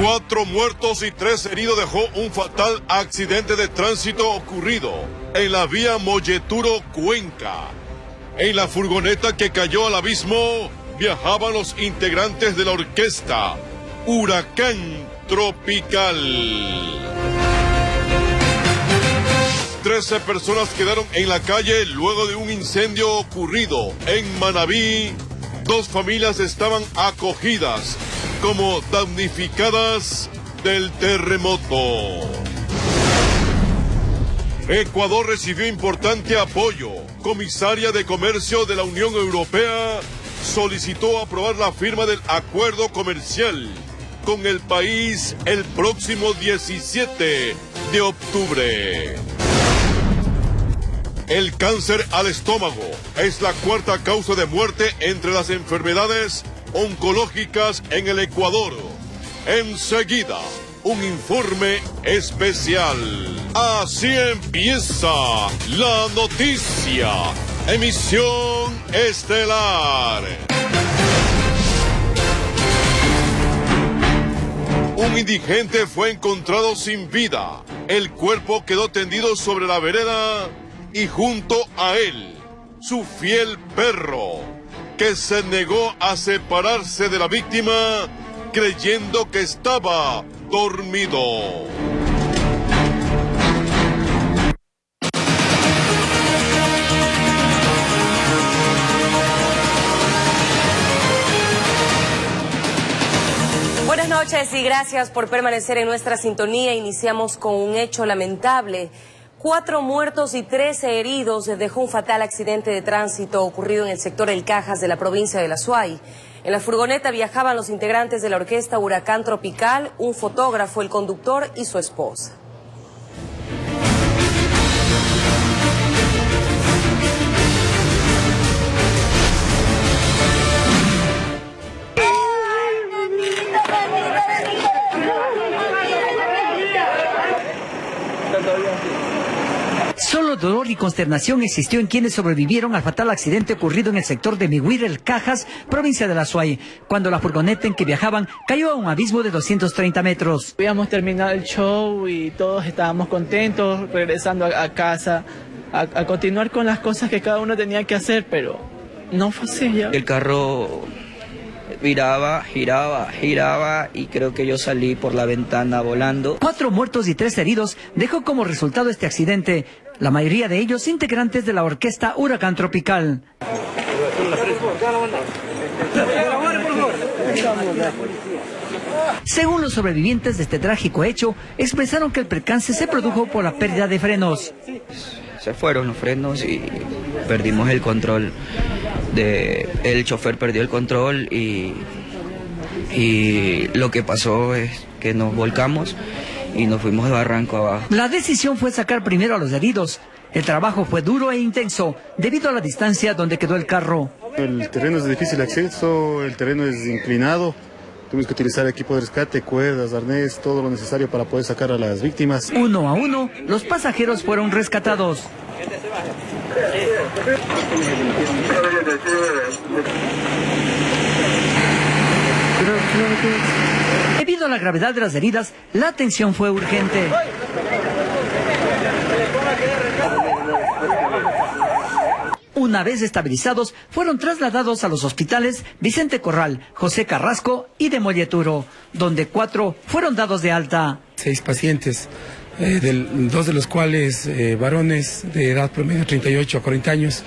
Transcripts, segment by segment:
4 muertos y 3 heridos dejó un fatal accidente de tránsito ocurrido en la vía Molleturo-Cuenca. En la furgoneta que cayó al abismo viajaban los integrantes de la orquesta Huracán Tropical. 13 personas quedaron en la calle luego de un incendio ocurrido en Manabí. 2 familias estaban acogidas como damnificadas del terremoto. Ecuador recibió importante apoyo. Comisaria de Comercio de la Unión Europea solicitó aprobar la firma del acuerdo comercial con el país el próximo 17 de octubre. El cáncer al estómago es la 4ª causa de muerte entre las enfermedades oncológicas en el Ecuador. Enseguida, un informe especial. Así empieza la noticia. Emisión estelar. Un indigente fue encontrado sin vida. El cuerpo quedó tendido sobre la vereda y junto a él, su fiel perro, que se negó a separarse de la víctima creyendo que estaba dormido. Buenas noches y gracias por permanecer en nuestra sintonía. Iniciamos con un hecho lamentable. 4 muertos y 13 heridos dejó un fatal accidente de tránsito ocurrido en el sector El Cajas de la provincia de La Suay. En la furgoneta viajaban los integrantes de la orquesta Huracán Tropical, un fotógrafo, el conductor y su esposa. Solo dolor y consternación existió en quienes sobrevivieron al fatal accidente ocurrido en el sector de Miguir, El Cajas, provincia de La Suay, cuando la furgoneta en que viajaban cayó a un abismo de 230 metros. Habíamos terminado el show y todos estábamos contentos, regresando a casa, a continuar con las cosas que cada uno tenía que hacer, pero no fue así ya. El carro giraba y creo que yo salí por la ventana volando. 4 muertos y 3 heridos dejó como resultado este accidente, la mayoría de ellos integrantes de la orquesta Huracán Tropical. Según los sobrevivientes de este trágico hecho, expresaron que el percance se produjo por la pérdida de frenos. Se fueron los frenos y perdimos el control. El chofer perdió el control y lo que pasó es que nos volcamos y nos fuimos de barranco abajo. La decisión fue sacar primero a los heridos. El trabajo fue duro e intenso debido a la distancia donde quedó el carro. El terreno es de difícil acceso, el terreno es inclinado. Tuvimos que utilizar equipo de rescate, cuerdas, arnés, todo lo necesario para poder sacar a las víctimas. Uno a uno, los pasajeros fueron rescatados. Debido a la gravedad de las heridas, la atención fue urgente. Una vez estabilizados, fueron trasladados a los hospitales Vicente Corral, José Carrasco y de Molleturo, donde 4 fueron dados de alta. 6 pacientes, 2 de los cuales varones de edad promedio 38 a 40 años,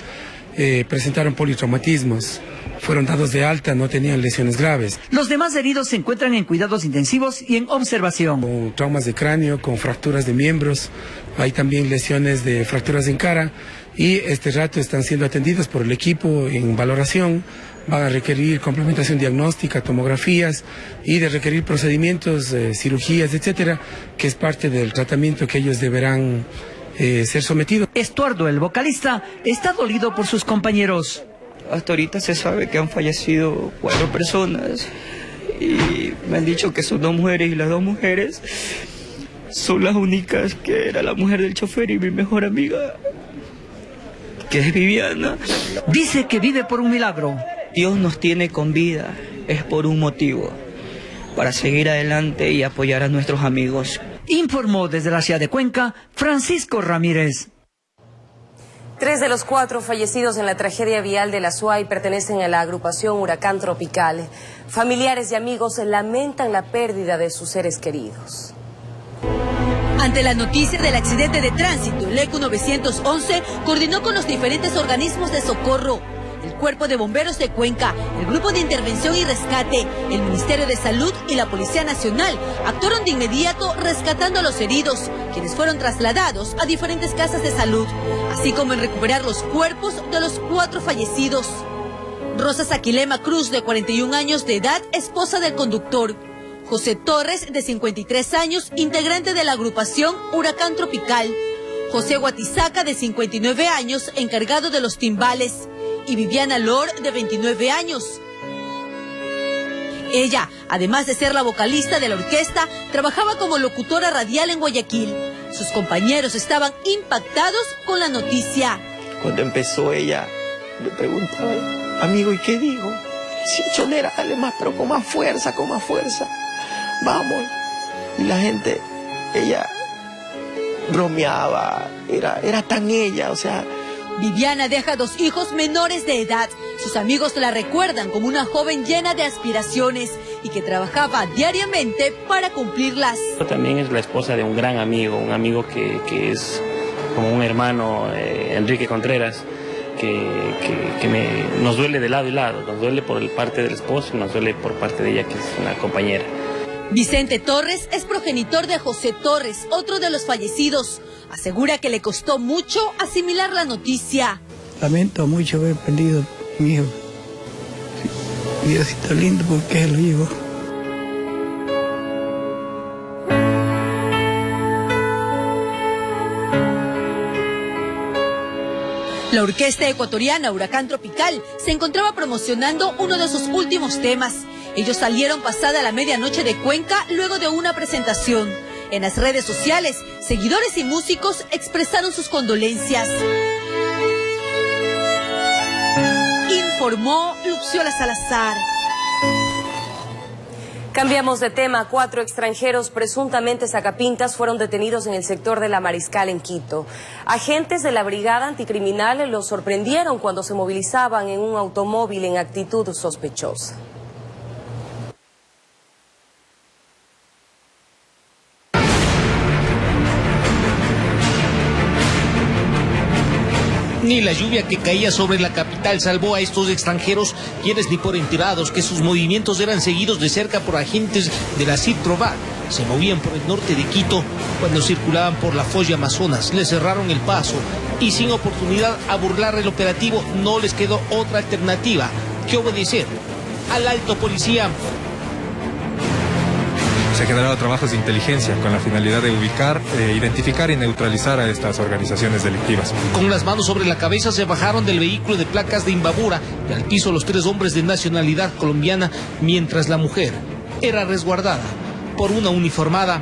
presentaron politraumatismos. Fueron dados de alta, no tenían lesiones graves. Los demás heridos se encuentran en cuidados intensivos y en observación. Con traumas de cráneo, con fracturas de miembros, hay también lesiones de fracturas en cara y este rato están siendo atendidos por el equipo en valoración. Van a requerir complementación diagnóstica, tomografías y de requerir procedimientos, cirugías, etcétera, que es parte del tratamiento que ellos deberán ser sometidos. Estuardo, el vocalista, está dolido por sus compañeros. Hasta ahorita se sabe que han fallecido 4 personas y me han dicho que son 2 mujeres y las 2 mujeres son las únicas, que era la mujer del chofer y mi mejor amiga, que es Viviana. Dice que vive por un milagro. Dios nos tiene con vida, es por un motivo, para seguir adelante y apoyar a nuestros amigos. Informó desde la ciudad de Cuenca, Francisco Ramírez. 3 de los 4 fallecidos en la tragedia vial de la Suay pertenecen a la agrupación Huracán Tropical. Familiares y amigos lamentan la pérdida de sus seres queridos. Ante la noticia del accidente de tránsito, el ECU 911 coordinó con los diferentes organismos de socorro, el Cuerpo de Bomberos de Cuenca, el Grupo de Intervención y Rescate, el Ministerio de Salud y la Policía Nacional. Actuaron de inmediato rescatando a los heridos, quienes fueron trasladados a diferentes casas de salud, así como en recuperar los cuerpos de los 4 fallecidos. Rosa Saquilema Cruz, de 41 años de edad, esposa del conductor. José Torres, de 53 años, integrante de la agrupación Huracán Tropical. José Guatizaca, de 59 años, encargado de los timbales. Y Viviana Lor, de 29 años. Ella, además de ser la vocalista de la orquesta, trabajaba como locutora radial en Guayaquil. Sus compañeros estaban impactados con la noticia. Cuando empezó ella, le preguntaba, amigo, ¿y qué digo? Sí, Chonera, dale más, pero con más fuerza, vamos. Y la gente, ella bromeaba, era tan ella, o sea... Viviana deja 2 hijos menores de edad. Sus amigos la recuerdan como una joven llena de aspiraciones y que trabajaba diariamente para cumplirlas. También es la esposa de un gran amigo, un amigo que es como un hermano, Enrique Contreras, que nos duele de lado y lado. Nos duele por parte del esposo y nos duele por parte de ella, que es una compañera. Vicente Torres es progenitor de José Torres, otro de los fallecidos. Asegura que le costó mucho asimilar la noticia. Lamento mucho haber perdido a mi hijo. Diosito lindo, porque él lo llevó. La orquesta ecuatoriana Huracán Tropical se encontraba promocionando uno de sus últimos temas. Ellos salieron pasada la medianoche de Cuenca luego de una presentación. En las redes sociales, seguidores y músicos expresaron sus condolencias. Informó Luxiola Salazar. Cambiamos de tema. 4 extranjeros presuntamente sacapintas fueron detenidos en el sector de La Mariscal en Quito. Agentes de la Brigada Anticriminal los sorprendieron cuando se movilizaban en un automóvil en actitud sospechosa. Ni la lluvia que caía sobre la capital salvó a estos extranjeros, quienes ni por enterados que sus movimientos eran seguidos de cerca por agentes de la CID-PROVAC. Se movían por el norte de Quito cuando circulaban por la Folla Amazonas. Les cerraron el paso y sin oportunidad a burlar el operativo no les quedó otra alternativa que obedecer al alto policía. Se generaron trabajos de inteligencia con la finalidad de ubicar, identificar y neutralizar a estas organizaciones delictivas. Con las manos sobre la cabeza se bajaron del vehículo de placas de Imbabura y al piso los 3 hombres de nacionalidad colombiana, mientras la mujer era resguardada por una uniformada.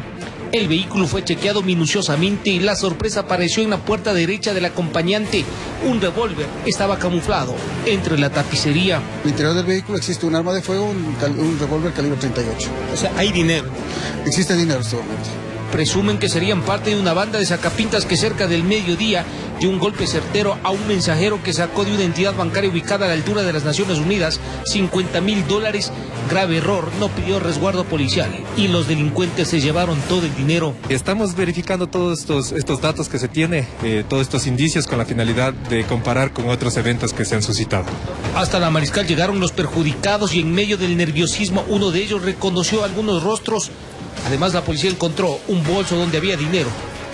El vehículo fue chequeado minuciosamente y la sorpresa apareció en la puerta derecha del acompañante. Un revólver estaba camuflado entre la tapicería. En el interior del vehículo existe un arma de fuego, un revólver calibre 38. O sea, hay dinero. Existe dinero en este momento. Presumen que serían parte de una banda de sacapintas que cerca del mediodía dio un golpe certero a un mensajero que sacó de una entidad bancaria ubicada a la altura de las Naciones Unidas $50,000. Grave error, no pidió resguardo policial y los delincuentes se llevaron todo el dinero. Estamos verificando todos estos datos que se tiene, todos estos indicios con la finalidad de comparar con otros eventos que se han suscitado. Hasta La Mariscal llegaron los perjudicados y en medio del nerviosismo uno de ellos reconoció algunos rostros. Además, la policía encontró un bolso donde había dinero.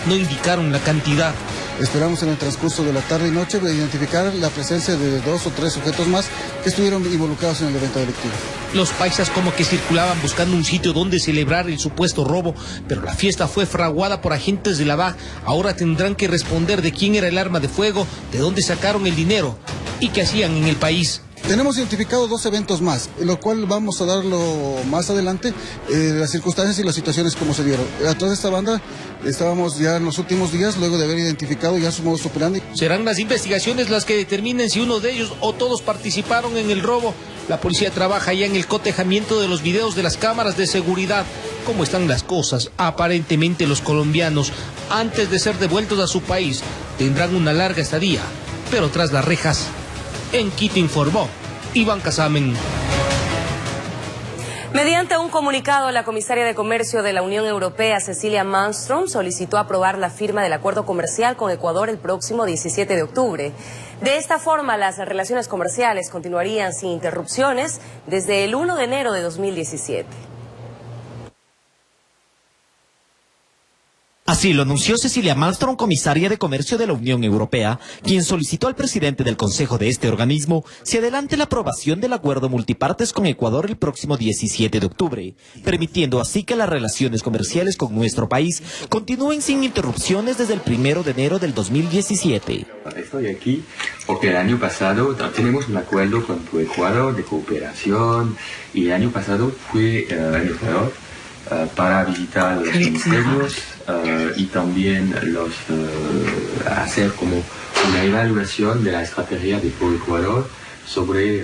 No indicaron la cantidad. Esperamos en el transcurso de la tarde y noche identificar la presencia de 2 o 3 sujetos más que estuvieron involucrados en el evento delictivo. Los paisas como que circulaban buscando un sitio donde celebrar el supuesto robo, pero la fiesta fue fraguada por agentes de la BAC. Ahora tendrán que responder de quién era el arma de fuego, de dónde sacaron el dinero y qué hacían en el país. Tenemos identificado 2 eventos más, lo cual vamos a darlo más adelante, las circunstancias y las situaciones como se dieron. Atrás de esta banda estábamos ya en los últimos días, luego de haber identificado ya su modus operandi. Serán las investigaciones las que determinen si uno de ellos o todos participaron en el robo. La policía trabaja ya en el cotejamiento de los videos de las cámaras de seguridad. ¿Cómo están las cosas? Aparentemente los colombianos, antes de ser devueltos a su país, tendrán una larga estadía, pero tras las rejas. En Quito informó Iván Casamen. Mediante un comunicado, la comisaria de Comercio de la Unión Europea, Cecilia Malmström, solicitó aprobar la firma del acuerdo comercial con Ecuador el próximo 17 de octubre. De esta forma, las relaciones comerciales continuarían sin interrupciones desde el 1 de enero de 2017. Así lo anunció Cecilia Malmström, comisaria de Comercio de la Unión Europea, quien solicitó al presidente del Consejo de este organismo se adelante la aprobación del acuerdo multipartes con Ecuador el próximo 17 de octubre, permitiendo así que las relaciones comerciales con nuestro país continúen sin interrupciones desde el 1 de enero del 2017. Estoy aquí porque el año pasado tenemos un acuerdo con Ecuador de cooperación y el año pasado fui en Ecuador para visitar los ministerios y también hacer como una evaluación de la estrategia de Ecuador sobre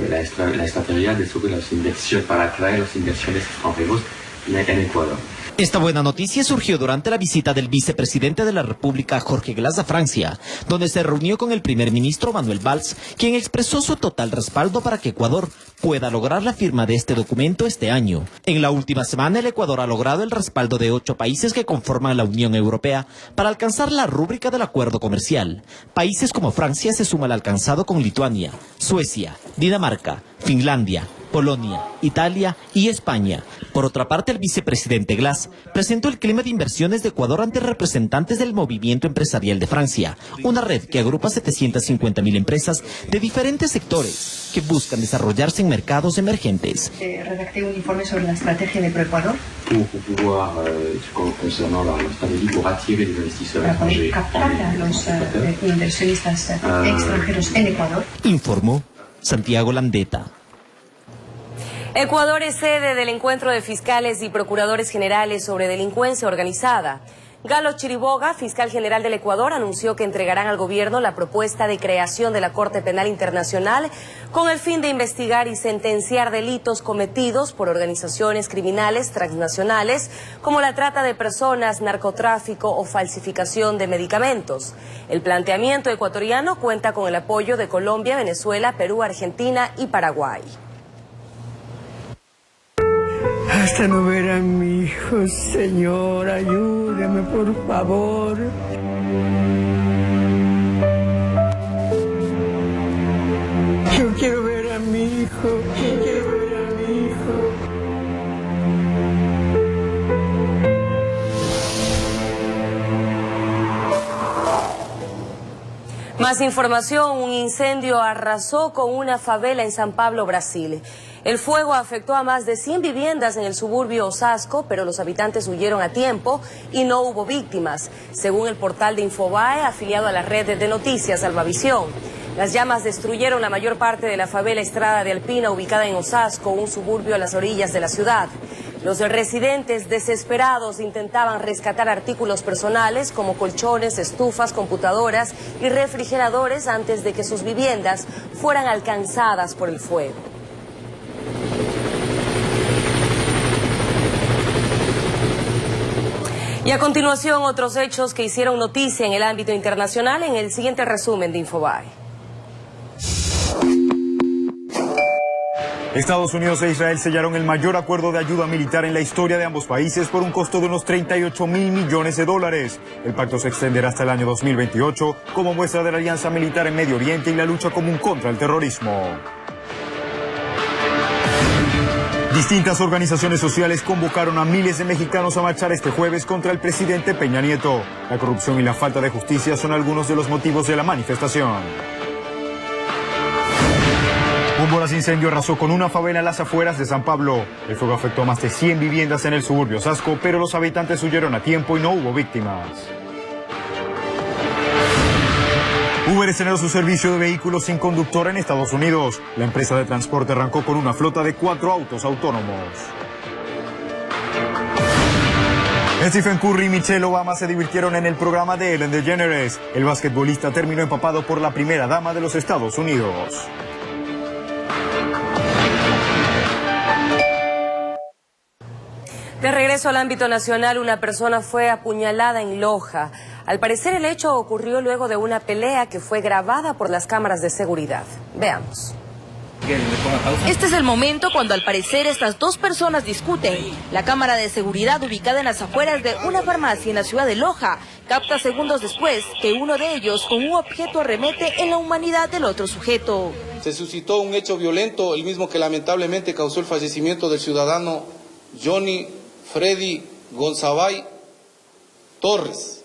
la estrategia sobre las inversiones para atraer las inversiones extranjeras en Ecuador. Esta buena noticia surgió durante la visita del vicepresidente de la República, Jorge Glass, a Francia, donde se reunió con el primer ministro Manuel Valls, quien expresó su total respaldo para que Ecuador pueda lograr la firma de este documento este año. En la última semana, el Ecuador ha logrado el respaldo de 8 países que conforman la Unión Europea para alcanzar la rúbrica del acuerdo comercial. Países como Francia se suma al alcanzado con Lituania, Suecia, Dinamarca, Finlandia, Polonia, Italia y España. Por otra parte, el vicepresidente Glass presentó el clima de inversiones de Ecuador ante representantes del movimiento empresarial de Francia, una red que agrupa 750.000 empresas de diferentes sectores que buscan desarrollarse en mercados emergentes. Redacté un informe sobre la estrategia de ProEcuador. Para poder captar a los inversionistas extranjeros en Ecuador. Informó Santiago Landeta. Ecuador es sede del encuentro de fiscales y procuradores generales sobre delincuencia organizada. Galo Chiriboga, fiscal general del Ecuador, anunció que entregarán al gobierno la propuesta de creación de la Corte Penal Internacional con el fin de investigar y sentenciar delitos cometidos por organizaciones criminales transnacionales como la trata de personas, narcotráfico o falsificación de medicamentos. El planteamiento ecuatoriano cuenta con el apoyo de Colombia, Venezuela, Perú, Argentina y Paraguay. Hasta no ver a mi hijo, Señor, ayúdame por favor. Yo quiero ver a mi hijo, yo quiero ver a mi hijo. Más información, un incendio arrasó con una favela en San Pablo, Brasil. El fuego afectó a más de 100 viviendas en el suburbio Osasco, pero los habitantes huyeron a tiempo y no hubo víctimas, según el portal de Infobae, afiliado a la red de noticias Salvavisión. Las llamas destruyeron la mayor parte de la favela Estrada de Alpina, ubicada en Osasco, un suburbio a las orillas de la ciudad. Los residentes desesperados intentaban rescatar artículos personales como colchones, estufas, computadoras y refrigeradores antes de que sus viviendas fueran alcanzadas por el fuego. Y a continuación, otros hechos que hicieron noticia en el ámbito internacional en el siguiente resumen de Infobae. Estados Unidos e Israel sellaron el mayor acuerdo de ayuda militar en la historia de ambos países por un costo de unos 38.000 millones de dólares. El pacto se extenderá hasta el año 2028 como muestra de la alianza militar en Medio Oriente y la lucha común contra el terrorismo. Distintas organizaciones sociales convocaron a miles de mexicanos a marchar este jueves contra el presidente Peña Nieto. La corrupción y la falta de justicia son algunos de los motivos de la manifestación. Un voraz incendio arrasó con una favela en las afueras de San Pablo. El fuego afectó a más de 100 viviendas en el suburbio Osasco, pero los habitantes huyeron a tiempo y no hubo víctimas. Uber estrenó su servicio de vehículos sin conductor en Estados Unidos. La empresa de transporte arrancó con una flota de 4 autos autónomos. Stephen Curry y Michelle Obama se divirtieron en el programa de Ellen DeGeneres. El basquetbolista terminó empapado por la primera dama de los Estados Unidos. De regreso al ámbito nacional, una persona fue apuñalada en Loja. Al parecer el hecho ocurrió luego de una pelea que fue grabada por las cámaras de seguridad. Veamos. Este es el momento cuando al parecer estas dos personas discuten. La cámara de seguridad ubicada en las afueras de una farmacia en la ciudad de Loja capta segundos después que uno de ellos con un objeto arremete en la humanidad del otro sujeto. Se suscitó un hecho violento, el mismo que lamentablemente causó el fallecimiento del ciudadano Johnny Freddy Gonzabay Torres.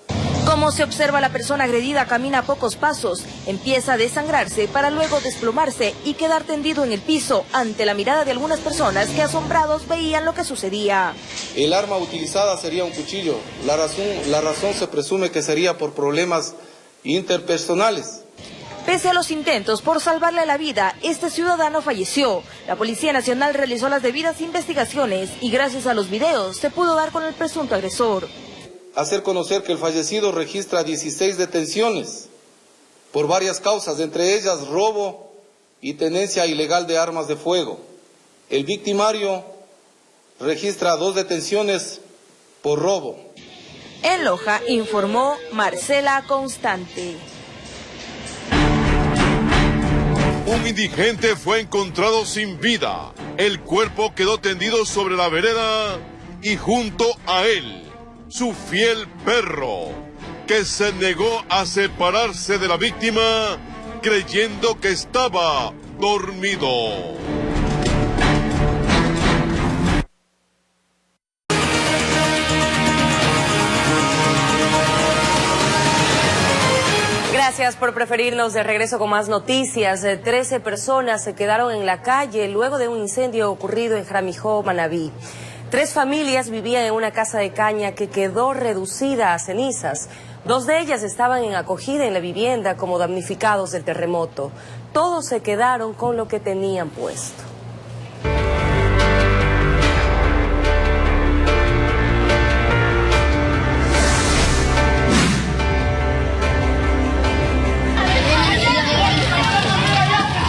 Como se observa, la persona agredida camina a pocos pasos, empieza a desangrarse para luego desplomarse y quedar tendido en el piso ante la mirada de algunas personas que asombrados veían lo que sucedía. El arma utilizada sería un cuchillo. La razón se presume que sería por problemas interpersonales. Pese a los intentos por salvarle la vida, este ciudadano falleció. La Policía Nacional realizó las debidas investigaciones y gracias a los videos se pudo dar con el presunto agresor. Hacer conocer que el fallecido registra 16 detenciones por varias causas, entre ellas robo y tenencia ilegal de armas de fuego. El victimario registra 2 detenciones por robo. En Loja informó Marcela Constante. Un indigente fue encontrado sin vida. El cuerpo quedó tendido sobre la vereda y junto a él su fiel perro, que se negó a separarse de la víctima creyendo que estaba dormido. Gracias por preferirnos. De regreso con más noticias. 13 personas se quedaron en la calle luego de un incendio ocurrido en Jaramijó, Manabí. 3 familias vivían en una casa de caña que quedó reducida a cenizas. 2 de ellas estaban en acogida en la vivienda como damnificados del terremoto. Todos se quedaron con lo que tenían puesto.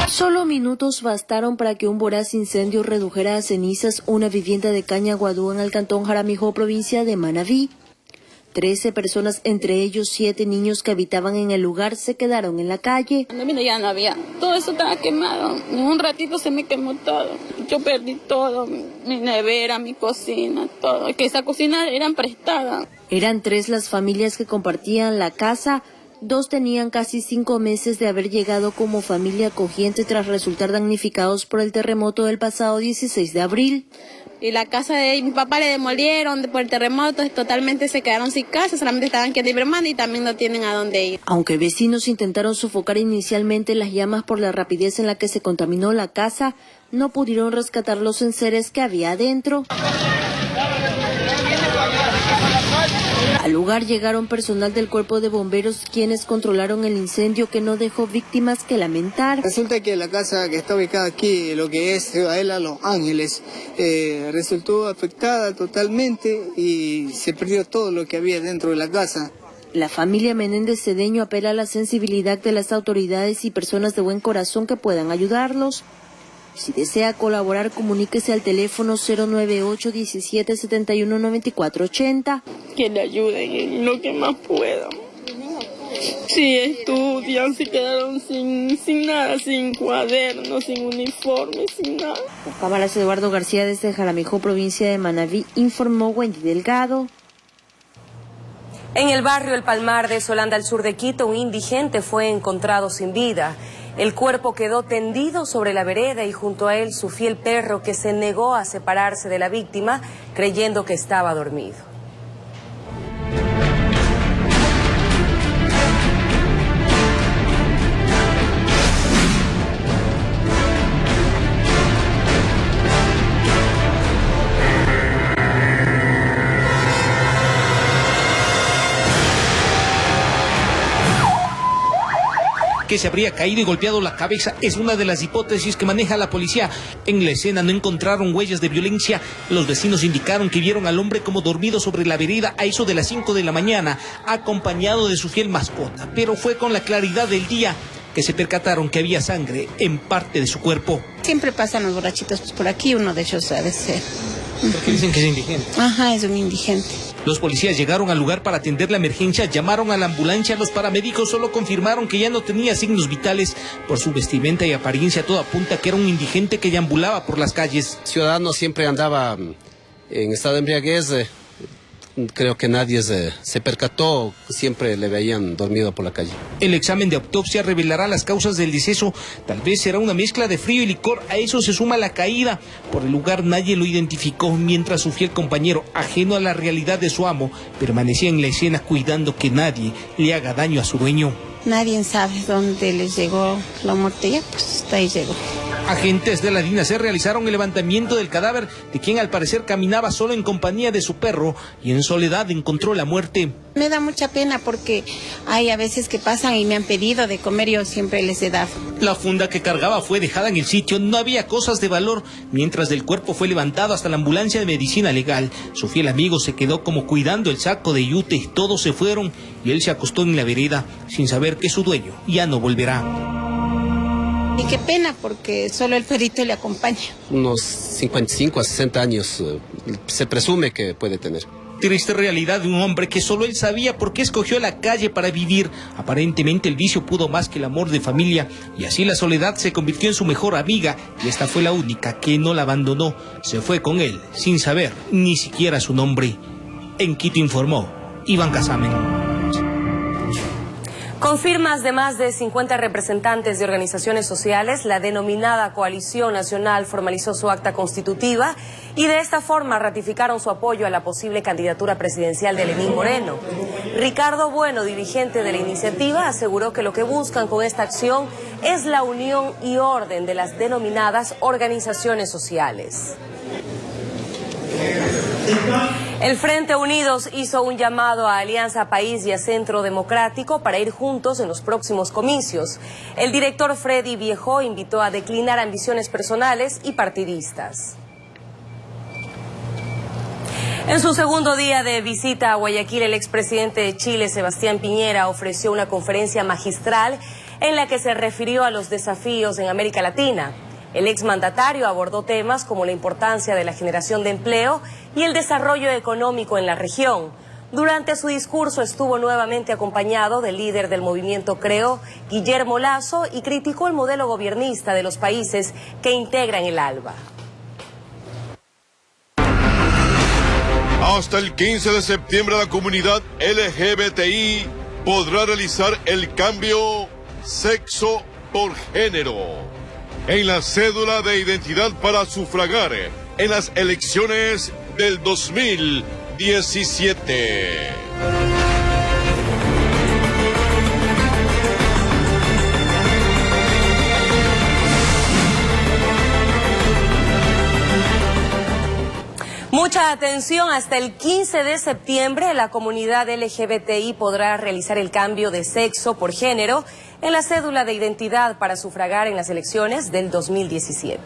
Solo minutos bastaron para que un voraz incendio redujera a cenizas una vivienda de Caña Guadú en el cantón Jaramijó, provincia de Manabí. 13 personas, entre ellos 7 niños que habitaban en el lugar, se quedaron en la calle. Cuando ya no había, todo eso estaba quemado, en un ratito se me quemó todo. Yo perdí todo, mi nevera, mi cocina, todo, que esa cocina eran prestada. Eran 3 las familias que compartían la casa. 2 tenían casi 5 meses de haber llegado como familia acogiente tras resultar damnificados por el terremoto del pasado 16 de abril. Y la casa de mi papá le demolieron por el terremoto, totalmente se quedaron sin casa, solamente estaban aquí en Ibermán y también no tienen a dónde ir. Aunque vecinos intentaron sofocar inicialmente las llamas por la rapidez en la que se contaminó la casa, no pudieron rescatar los enseres que había adentro. Al lugar llegaron personal del cuerpo de bomberos quienes controlaron el incendio que no dejó víctimas que lamentar. Resulta que la casa que está ubicada aquí, lo que es Ciudadela Los Ángeles, resultó afectada totalmente y se perdió todo lo que había dentro de la casa. La familia Menéndez Cedeño apela a la sensibilidad de las autoridades y personas de buen corazón que puedan ayudarlos. Si desea colaborar, comuníquese al teléfono 098-1771-9480. Que le ayuden en lo que más puedan. Si estudian, si quedaron sin nada, sin cuadernos, sin uniforme, sin nada. Cámaras Eduardo García desde Jaramijó, provincia de Manabí, informó Wendy Delgado. En el barrio El Palmar de Solanda, al sur de Quito, un indigente fue encontrado sin vida. El cuerpo quedó tendido sobre la vereda y junto a él su fiel perro, que se negó a separarse de la víctima creyendo que estaba dormido. que se habría caído y golpeado la cabeza es una de las hipótesis que maneja la policía. En la escena no encontraron huellas de violencia. Los vecinos indicaron que vieron al hombre como dormido sobre la vereda a eso de las 5 de la mañana, acompañado de su fiel mascota. Pero fue con la claridad del día que se percataron que había sangre en parte de su cuerpo. Siempre pasan los borrachitos por aquí, uno de ellos ha de ser. Porque dicen que es indigente. Ajá, es un indigente. Los policías llegaron al lugar para atender la emergencia, llamaron a la ambulancia. Los paramédicos solo confirmaron que ya no tenía signos vitales. Por su vestimenta y apariencia todo apunta que era un indigente que deambulaba por las calles. El ciudadano siempre andaba en estado de embriaguez. Creo que nadie se percató, siempre le veían dormido por la calle. El examen de autopsia revelará las causas del deceso. Tal vez será una mezcla de frío y licor. A eso se suma la caída. Por el lugar nadie lo identificó, mientras su fiel compañero, ajeno a la realidad de su amo, permanecía en la escena cuidando que nadie le haga daño a su dueño. Nadie sabe dónde les llegó la muerte, ya pues hasta ahí llegó. Agentes de la DINASER realizaron el levantamiento del cadáver de quien al parecer caminaba solo en compañía de su perro y en soledad encontró la muerte. Me da mucha pena porque hay a veces que pasan y me han pedido de comer, yo siempre les he dado. La funda que cargaba fue dejada en el sitio, no había cosas de valor, mientras del cuerpo fue levantado hasta la ambulancia de medicina legal. Su fiel amigo se quedó como cuidando el saco de yute, todos se fueron y él se acostó en la vereda sin saber que su dueño ya no volverá. Y qué pena porque solo el perrito le acompaña. Unos 55 a 60 años se presume que puede tener. Triste realidad de un hombre que solo él sabía por qué escogió la calle para vivir. Aparentemente el vicio pudo más que el amor de familia y así la soledad se convirtió en su mejor amiga y esta fue la única que no la abandonó. Se fue con él sin saber ni siquiera su nombre. En Quito informó Iván Casamen. Con firmas de más de 50 representantes de organizaciones sociales, la denominada Coalición Nacional formalizó su acta constitutiva y de esta forma ratificaron su apoyo a la posible candidatura presidencial de Lenín Moreno. Ricardo Bueno, dirigente de la iniciativa, aseguró que lo que buscan con esta acción es la unión y orden de las denominadas organizaciones sociales. El Frente Unidos hizo un llamado a Alianza País y a Centro Democrático para ir juntos en los próximos comicios. El director Freddy Viejo invitó a declinar ambiciones personales y partidistas. En su segundo día de visita a Guayaquil, el expresidente de Chile, Sebastián Piñera, ofreció una conferencia magistral en la que se refirió a los desafíos en América Latina. El exmandatario abordó temas como la importancia de la generación de empleo y el desarrollo económico en la región. Durante su discurso estuvo nuevamente acompañado del líder del movimiento Creo, Guillermo Lasso, y criticó el modelo gobiernista de los países que integran el ALBA. Hasta el 15 de septiembre la comunidad LGBTI podrá realizar el cambio sexo por género en la cédula de identidad para sufragar en las elecciones del 2017. Mucha atención, hasta el 15 de septiembre la comunidad LGBTI podrá realizar el cambio de sexo por género en la cédula de identidad para sufragar en las elecciones del 2017.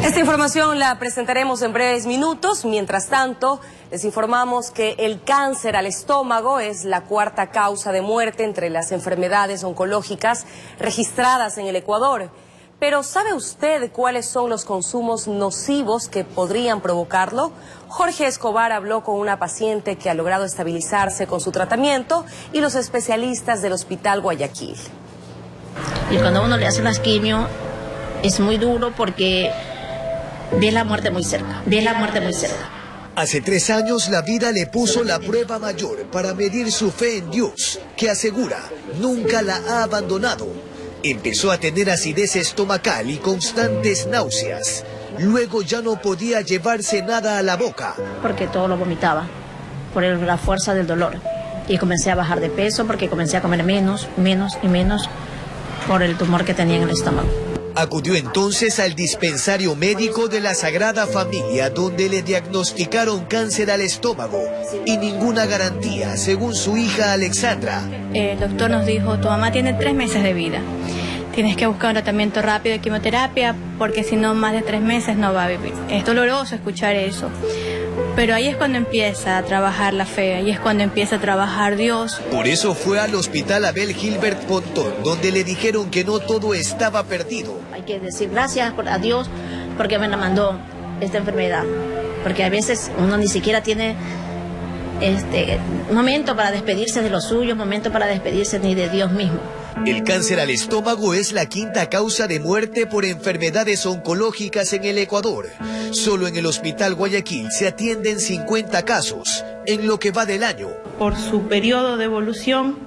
Esta información la presentaremos en breves minutos. Mientras tanto, les informamos que el cáncer al estómago es la cuarta causa de muerte entre las enfermedades oncológicas registradas en el Ecuador. Pero ¿sabe usted cuáles son los consumos nocivos que podrían provocarlo? Jorge Escobar habló con una paciente que ha logrado estabilizarse con su tratamiento y los especialistas del Hospital Guayaquil. Y cuando uno le hace las quimio es muy duro porque ve la muerte muy cerca, Hace 3 años la vida le puso la prueba mayor para medir su fe en Dios, que asegura nunca la ha abandonado. Empezó a tener acidez estomacal y constantes náuseas. Luego ya no podía llevarse nada a la boca. Porque todo lo vomitaba, por la fuerza del dolor. Y comencé a bajar de peso porque comencé a comer menos, por el tumor que tenía en el estómago. Acudió entonces al dispensario médico de la Sagrada Familia, donde le diagnosticaron cáncer al estómago y ninguna garantía, según su hija Alexandra. El doctor nos dijo, tu mamá tiene 3 meses de vida. Tienes que buscar un tratamiento rápido de quimioterapia porque si no, más de 3 meses no va a vivir. Es doloroso escuchar eso. Pero ahí es cuando empieza a trabajar la fe, ahí es cuando empieza a trabajar Dios. Por eso fue al hospital Abel Gilbert Pontón, donde le dijeron que no todo estaba perdido. Hay que decir gracias a Dios porque me la mandó esta enfermedad. Porque a veces uno ni siquiera tiene momento para despedirse de los suyos, momento para despedirse ni de Dios mismo. El cáncer al estómago es la 5ª causa de muerte por enfermedades oncológicas en el Ecuador. Solo en el Hospital Guayaquil se atienden 50 casos en lo que va del año. Por su periodo de evolución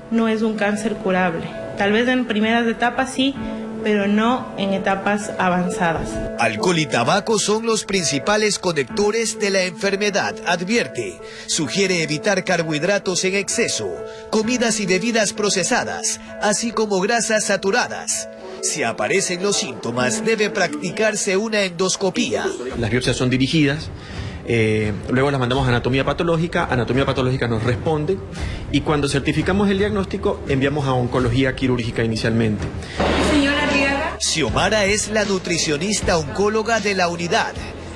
no es un cáncer curable. Tal vez en primeras etapas sí, pero no en etapas avanzadas. Alcohol y tabaco son los principales conectores de la enfermedad, advierte. Sugiere evitar carbohidratos en exceso, comidas y bebidas procesadas, así como grasas saturadas. Si aparecen los síntomas, debe practicarse una endoscopía. Las biopsias son dirigidas. Luego las mandamos a anatomía patológica nos responde y cuando certificamos el diagnóstico enviamos a oncología quirúrgica inicialmente. Xiomara es la nutricionista oncóloga de la unidad.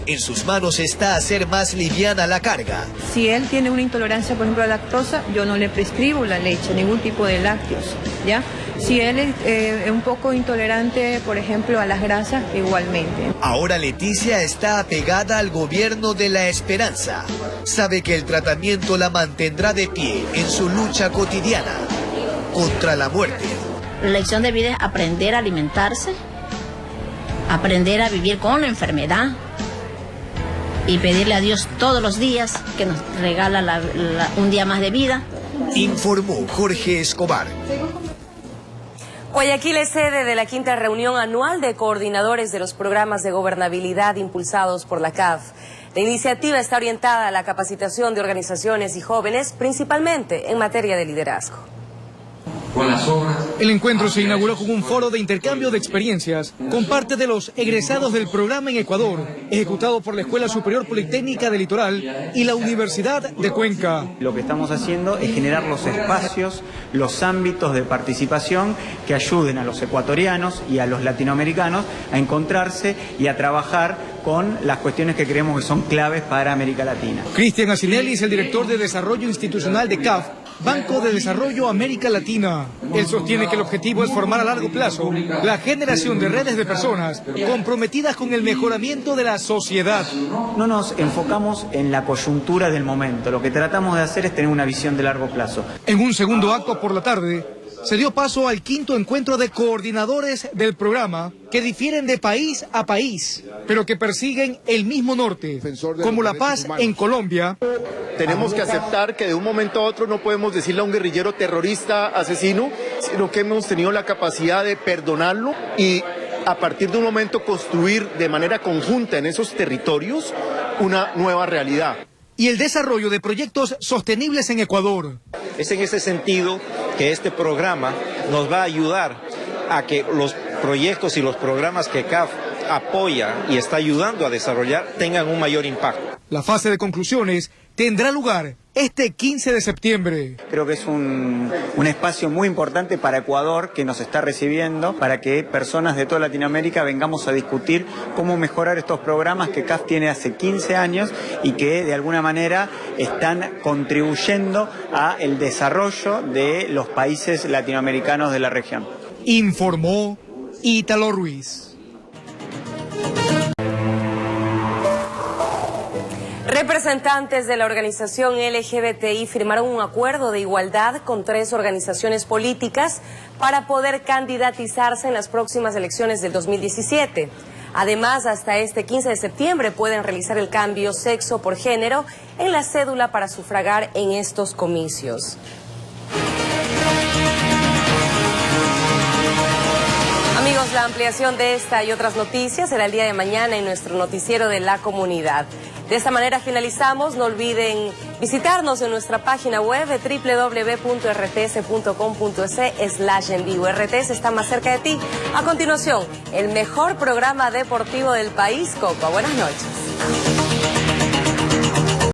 En sus manos está hacer más liviana la carga. Si él tiene una intolerancia, por ejemplo, a lactosa, yo no le prescribo la leche, ningún tipo de lácteos, ¿ya? Si él es un poco intolerante, por ejemplo, a las grasas, igualmente. Ahora Leticia está apegada al gobierno de la esperanza. Sabe que el tratamiento la mantendrá de pie en su lucha cotidiana contra la muerte. La lección de vida es aprender a alimentarse, aprender a vivir con la enfermedad y pedirle a Dios todos los días que nos regala un día más de vida. Informó Jorge Escobar. Guayaquil es sede de la 5ª reunión anual de coordinadores de los programas de gobernabilidad impulsados por la CAF. La iniciativa está orientada a la capacitación de organizaciones y jóvenes, principalmente en materia de liderazgo. El encuentro se inauguró con un foro de intercambio de experiencias con parte de los egresados del programa en Ecuador, ejecutado por la Escuela Superior Politécnica del Litoral y la Universidad de Cuenca. Lo que estamos haciendo es generar los espacios, los ámbitos de participación que ayuden a los ecuatorianos y a los latinoamericanos a encontrarse y a trabajar con las cuestiones que creemos que son claves para América Latina. Cristian Acinelli es el director de Desarrollo Institucional de CAF, Banco de Desarrollo América Latina. Él sostiene que el objetivo es formar a largo plazo la generación de redes de personas comprometidas con el mejoramiento de la sociedad. No nos enfocamos en la coyuntura del momento, lo que tratamos de hacer es tener una visión de largo plazo. En un segundo acto por la tarde, se dio paso al 5º encuentro de coordinadores del programa que difieren de país a país, pero que persiguen el mismo norte, como la paz en Colombia. Tenemos que aceptar que de un momento a otro no podemos decirle a un guerrillero terrorista asesino, sino que hemos tenido la capacidad de perdonarlo y a partir de un momento construir de manera conjunta en esos territorios una nueva realidad. Y el desarrollo de proyectos sostenibles en Ecuador. Es en ese sentido que este programa nos va a ayudar a que los proyectos y los programas que CAF apoya y está ayudando a desarrollar tengan un mayor impacto. La fase de conclusiones tendrá lugar este 15 de septiembre. Creo que es un espacio muy importante para Ecuador que nos está recibiendo, para que personas de toda Latinoamérica vengamos a discutir cómo mejorar estos programas que CAF tiene hace 15 años y que de alguna manera están contribuyendo a el desarrollo de los países latinoamericanos de la región. Informó Ítalo Ruiz. Representantes de la organización LGBTI firmaron un acuerdo de igualdad con 3 organizaciones políticas para poder candidatizarse en las próximas elecciones del 2017. Además, hasta este 15 de septiembre pueden realizar el cambio sexo por género en la cédula para sufragar en estos comicios. Amigos, La ampliación de esta y otras noticias será el día de mañana en nuestro noticiero de la comunidad. De esta manera finalizamos. No olviden visitarnos en nuestra página web www.rts.com.es/envivo. RTS está más cerca de ti. A continuación, el mejor programa deportivo del país, Copa. Buenas noches.